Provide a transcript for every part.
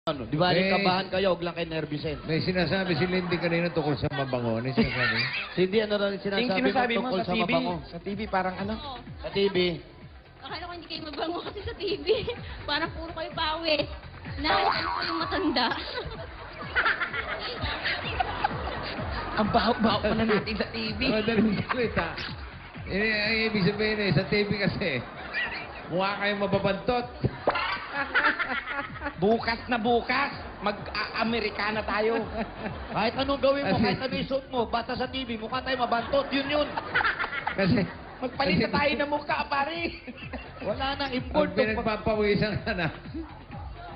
Ano, di ba Eh, kabahan kayo, huwag lang kayo nervisin. May sinasabi si Lindy kanina tungkol sa mabango. Ano yung sinasabi? Hindi, ano rin Yung sinasabi sinasabi mo mo tungkol sa sa TV. mabango? Sa TV parang ano? Oo. Sa TV. Akala ko hindi kayo mabango kasi sa TV. Parang puro kayo pawis. Nakita ko yung matanda. Ang baho-baho pa na natin sa TV. Madaling salita. Ang ibig sabihin sa TV kasi, mukha kayong mababantot. Bukas na bukas, mag-Amerikana tayo. Kahit anong gawin mo, Kasi- kahit ano isuot mo, basta sa TV, mukha tayo mabantot, yun. Kasi, Magpalit na tayo ng mukha, pare. Wala nang pag import. pinagpapawisan ka na,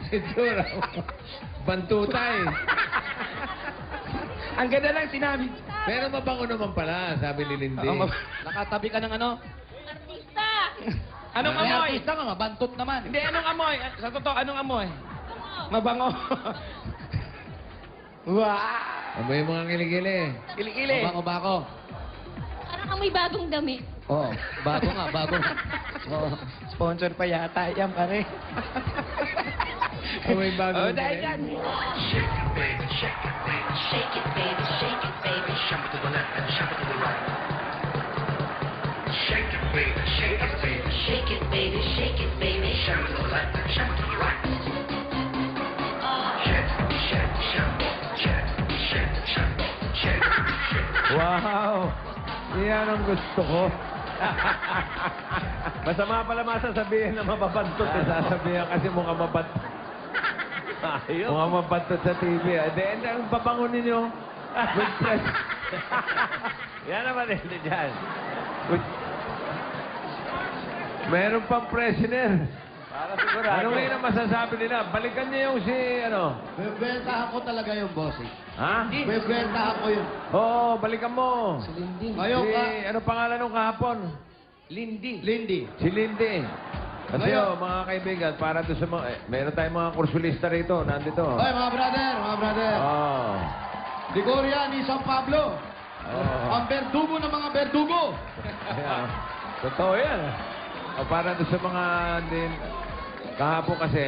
siguro, bantutay. Ang ganda lang sinabi. Pero mabango naman pala, sabi ni Lindy. Oo, Nakatabi ka ng ano? Artista! Anong May amoy? artista nga, mabantot naman. Hindi, anong amoy? Sa totoo, anong amoy? Bango! Mabango. Wow! Aba yung mga kiligili. Kilikili. Mabango ba ako? Parang amoy bagong damit. Oo, bago nga, bago. Oo. Sponsor pa yata yan, pare. Amoy bago. Oh, dahil yan. Shake it, baby, shake it, baby, shake it, baby, shake it, baby. Shove it to the left and shove it to the right. Shake it, baby, shake it, baby, shake it, baby, shake it, baby. Shove it to the left and shove it to the right. Shake, shake, shake, shake, shake, shake, shake, shake. Wow! Yan ang gusto ko. Masama pala masasabihin na mababantot. Sasabihan kasi mukhang mabantot. Ayun. Mukhang mabantot sa TV. Then, ang babango ninyo, good press. Yan naman hindi dyan. Meron pang freshener. Para sigurado. Ano ngayon ang masasabi nila? Balikan niyo yung si, ano? Bebenta ako talaga yung boss. Ha? Bebenta ako yun. Oo, balikan mo. Ngayon Si, ka, ano pangalan nung kahapon? Lindy. Lindy. Si Lindy. Kasi Ngayon. mga kaibigan, para doon sa mga, meron tayong mga kursulista rito, nandito. Hoy, mga brother. Oo. Ligoria ni San Pablo. Oo. Ang berdugo ng mga berdugo. Ayan. Totoo yan. O para doon sa mga din, kahapon kasi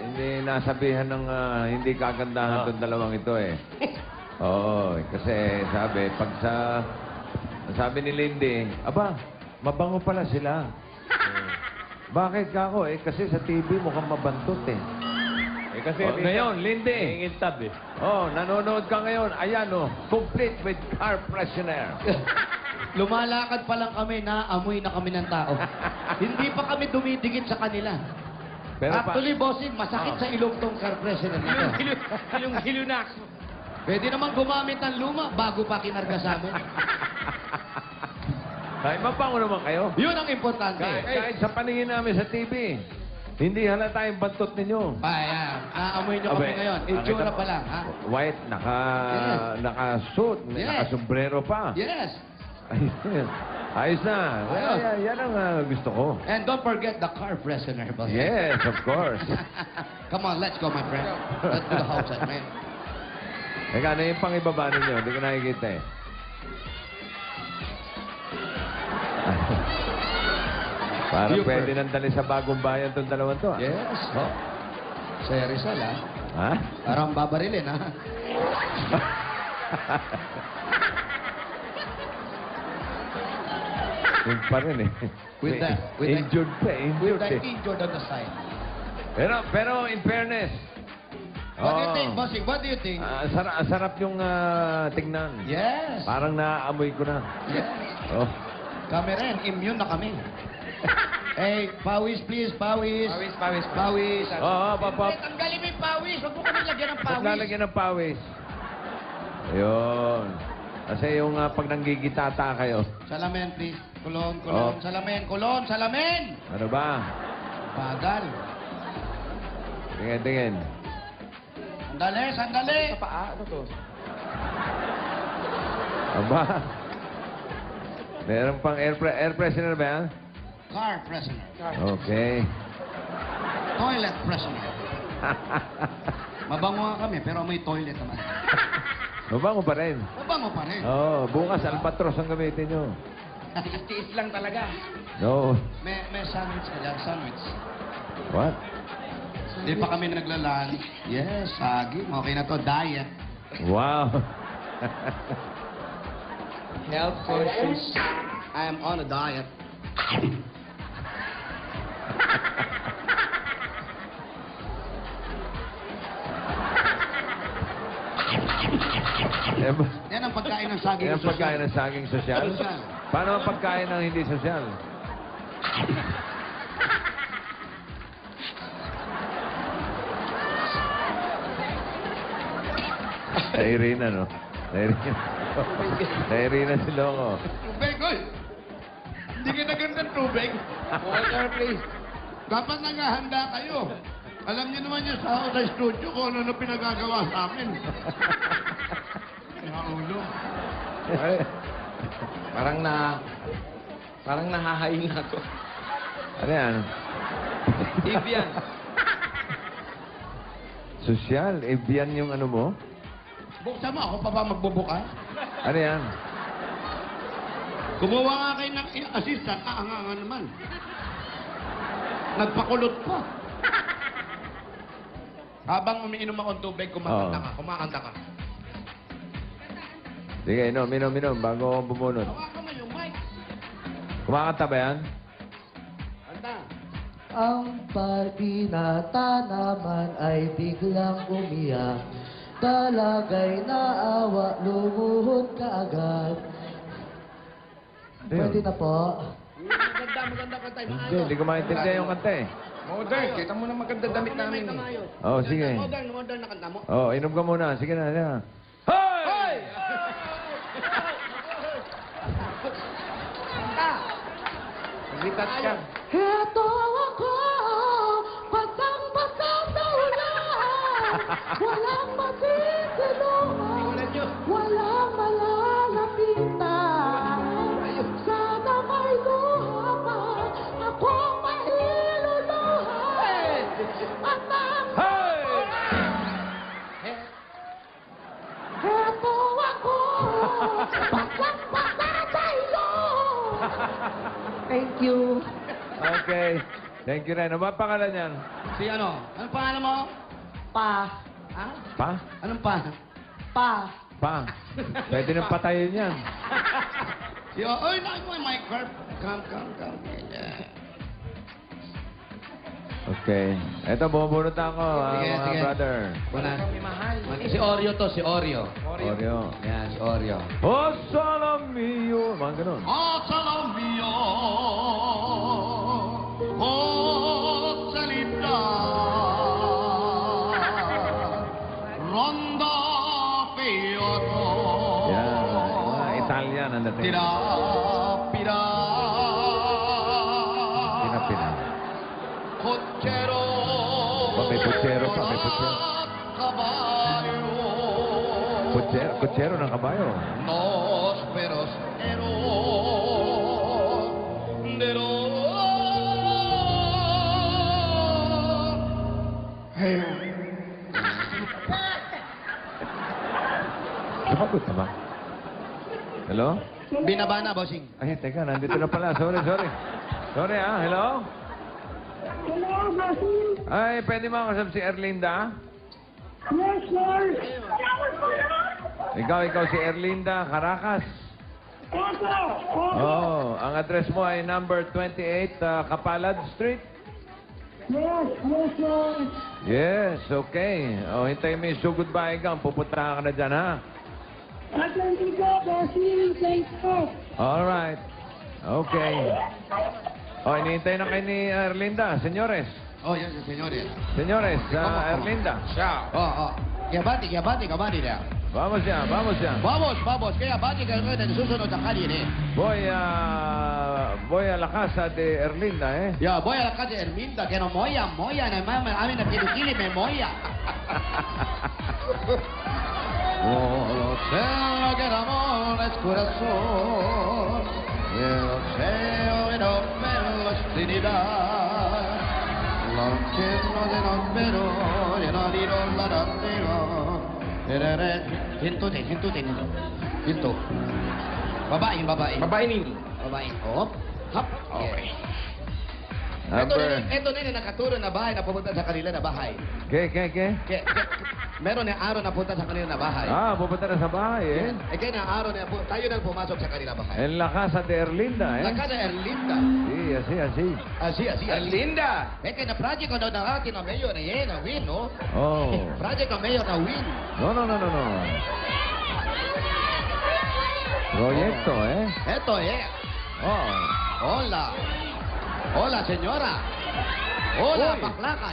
hindi nasabihan ng hindi kagandahan itong dalawang ito eh. Oo, kasi sabi ni Lindy, aba, mabango pala sila. Bakit kako? Kasi sa TV mukhang mabantot eh. Kasi Ngayon, Lindy. Nangingintab eh. Nanonood ka ngayon. Ayan complete with car freshener. Lumalakad pa lang kami, naamoy na kami ng tao. Hindi pa kami dumidikit sa kanila. Pero Actually, bossing, masakit sa ilong tong car freshener na to. Yung hilunak. Pwede naman gumamit ng luma bago pa kinarga sa amin. kahit mabango naman kayo. Yun ang importante. Kahit sa paningin namin sa TV, hindi halata yung bantot ninyo. Naamoy nyo kami Abe, ngayon. Itsura pa lang, ha? White, Yes. naka-suit, Yes. naka-sombrero pa. Yes. Ayun. Ayos na. Ayos. Yan ang gusto ko. And don't forget the car freshener, boss. Yes, of course. Come on, let's go, my friend. Let's do the house man. Teka, ano yung pang-ibaba ninyo? Hindi ko nakikita eh. Parang Super. pwede nang dali sa bagong bayan itong dalawang to. Yes. Oh. Sa Rizal, ha? Ha? Parang babarilin, ha? Yun pa rin eh. With the- Injured pa eh. With Injured the eh. injured on the side. Pero in fairness, What do you Oo. think, bossing? What do you think? sarap yung tingnan. Yes. Parang naaamoy ko na. Yes. Oh. Kami rin, immune na kami. Hey, pawis please, pawis. Pawis. Pawis. Oo, Hey, tanggalin mo yung pawis. Huwag mo kami lagyan ng Ba't pawis. lalagyan ng pawis? Ayun. Kasi yung pag nanggigitata kayo, Salamin, please. Kulon. Oh. Salamin, kulon, salamin. ano ba? Bagal. Tingin. Sandali. Sa paa, ano to? Aba? Meron pang air freshener ba yan? Car freshener. Okay. Toilet freshener. Mabango nga kami, pero may toilet naman. Mabango pa rin. Mabango pa rin. Bukas albatros ang gamitin nyo. Tiis lang talaga. No. May sandwich ka dyan, sandwich. What? Hindi pa kami naglalan. Yes, saging. Okay na to, diet. Wow. Health conscious. I am on a diet. Yan ang pagkain ng saging. Yan ang pagkain ng saging sosyal? Sosyal. Paano ang pagkain ng hindi sosyal? Nairina, no? Nairina. Nairina si Longo. Tubig, oy! Hindi ka nagandang tubig. Water, please. Dapat nangahanda kayo. Alam niyo naman yung sa studio ko ano pinagagawa sa amin. Naulo. Parang nahahayin na ako. Ano yan? Ibian. Sosyal? Ebian yung ano mo? Buksan mo, ako pa ba magbubuka? Ano yan? Kumuha nga kayo ng assistant, nga naman. Nagpakulot pa. Habang umiinom akong tubig, kumakanta ka, kumakanta ka. Sige, inom, bago ako bumunod. Hawakan mo yung mic. Kumakanta ba yan? Kanta. Ang paghinata naman ay biglang umiyak. Talagay naawa, lumuhod ka agad. Pwede na po. Maganda kanta. Hindi ko maintindihan yung kanta eh. Modern, kita mo na maganda damit namin. Oh, sige. Modern na kanta mo. Oh, inom ka muna. Sige na, sige na. Hoy! Litat ka. Heto ako, patang-pata sa ulan. Walang masisilungan, walang malalapitan. Sana may luha pa, ako mahiluluhan. At ang heto ako, patang-pata sa iyo. Thank you. Okay. Thank you, Ren. Ano ba pangalan yan? Si ano? Anong pangalan mo? Pa. Ha? Pa? Anong pa? Pa. Pa. Pwede nang patayin yan. Si oy, nakik mo yung mic, Carp. Come. Yeah. Okay. Eto, bumubunot na ako, mga brother. Una. Si Oreo to, si Oreo. Oreo. Yan, si Oreo. Oh, salamio. Mga ganun. Oh, salamio. Oh, salita. Ronda Piotto. Yan. Mga Italian ang dating. Pira. Pinapina. Cochero. May puchero pa, may puchero. Caballo. Kutsero ng kabayo. Nos peros de Sumagot na ba? Hello? Binaba na, bossing. Ay, teka, nandito na pala. Sorry. Sorry, hello? Ay, pwede mo kasap si Erlinda? Yes, sir. Ikaw si Erlinda Caracas. Oh, ang address mo ay number 28 Kapalad Street? Yes, sir. Yes, okay. Oh, hintayin mo yung sugod bahay gang. Pupunta ka na dyan, ha? Atlantico, bossing, thanks po. Alright. Okay. Oh, hinihintay na kayo ni Erlinda. Senyores. Oh, yan, señores. Senyores, Erlinda. Siya. Oh. Kaya bati na. Vamos ya. Vamos. Kaya bati ka rin ang susunod na kanina. Voy a la casa de Erlinda, eh. Ya, voy a la calle Erminda, que no moya, na mama, amin na kilikili, me moya. Oh, cielo que el amor es corazón, y el cielo que no pero oscuridad, los cielos de no pero, y no dirò la ratero, hinto. Babae. Babae nini. Babae. Hop. Okay. Ito na yung nakaturo na bahay na pumunta sa kanila na bahay. Meron na araw na punta sa kanila na bahay. Pupunta na sa bahay, eh. Kaya na araw na tayo nang pumasok sa kanila bahay. En la casa de Erlinda, eh. La casa de Erlinda. Sí, así. Así. Erlinda! Kaya na project ko daw na atin na mayor na yan, na win, no? Oh. Project na mayor na win. No. Proyecto, eh. Eto, Oh. Hola, señora. Hola, Uy. bakla ka,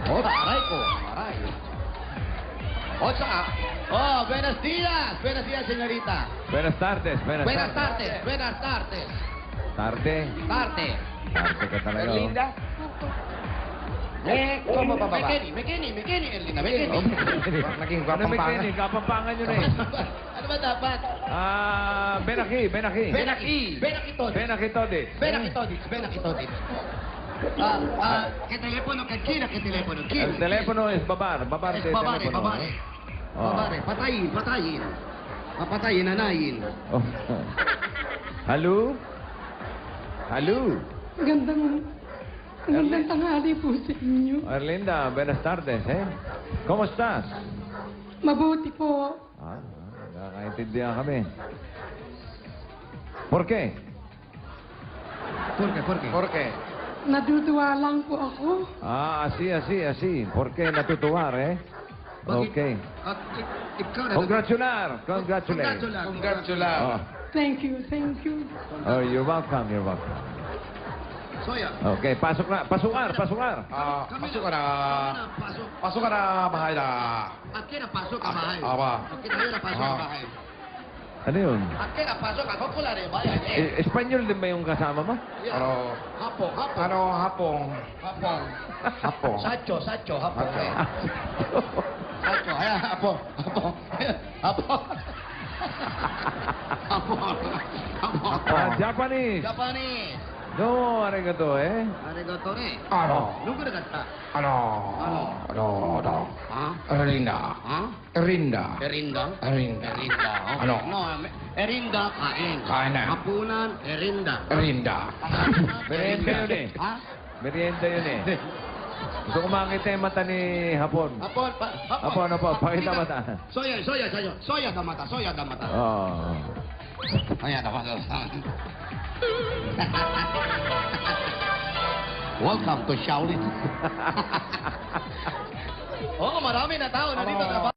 Hola, aray ko. Aray. Buenos días. Buenos días, señorita. Buenas tardes. Buenas tardes. Tarde ka talaga, oh. ¿Cómo bababa? Mekeni, Erlinda, Mekeni. Naging kapampangan yun, eh. Ano ba dapat? Benaki. Benakitodis. ¿Qué teléfono? ¿Qué teléfono? El teléfono es babar de teléfono. Babare. Oh. Babare, patayin. Papatayin, nanayin. Oh. Halo? Magandang tanghali po sa inyo. Erlinda, buenas tardes, eh. ¿Cómo estás? Mabuti po. Nakakaintindihan kami. ¿Por qué? ¿Por qué? Naduduwa lang po ako. Así. ¿Por qué natutuwar, eh? Okay. Congratulate. Oh. Thank you. Oh, you're welcome. Soya. Okay, pasugar. Pasok ka na bahay na. Akin na pasok ka bahay. Aba. Akin na pasok ka bahay. Ano yun? Akin na pasok ako pula rin bayan. Espanyol din ba yung kasama mo? Hapong. Hapong. Sacho, hapong. Sacho, ayan, hapong. Japanese. No, arigato, eh. Arigato ne. Ano? Nunggu na kata. Ano? Ha? Erinda. Ha? Erinda. Erinda. Okay. No, erinda kain. Kain na. Hapunan, erinda. Erinda. Merienda yun, eh. Ha? Merienda yun, eh. Gusto ko makita yung mata ni Hapon. Hapon. Pakita mata. Soya da mata. Oh. Ayan, Welcome to Shaolin. Marami na tao na dito.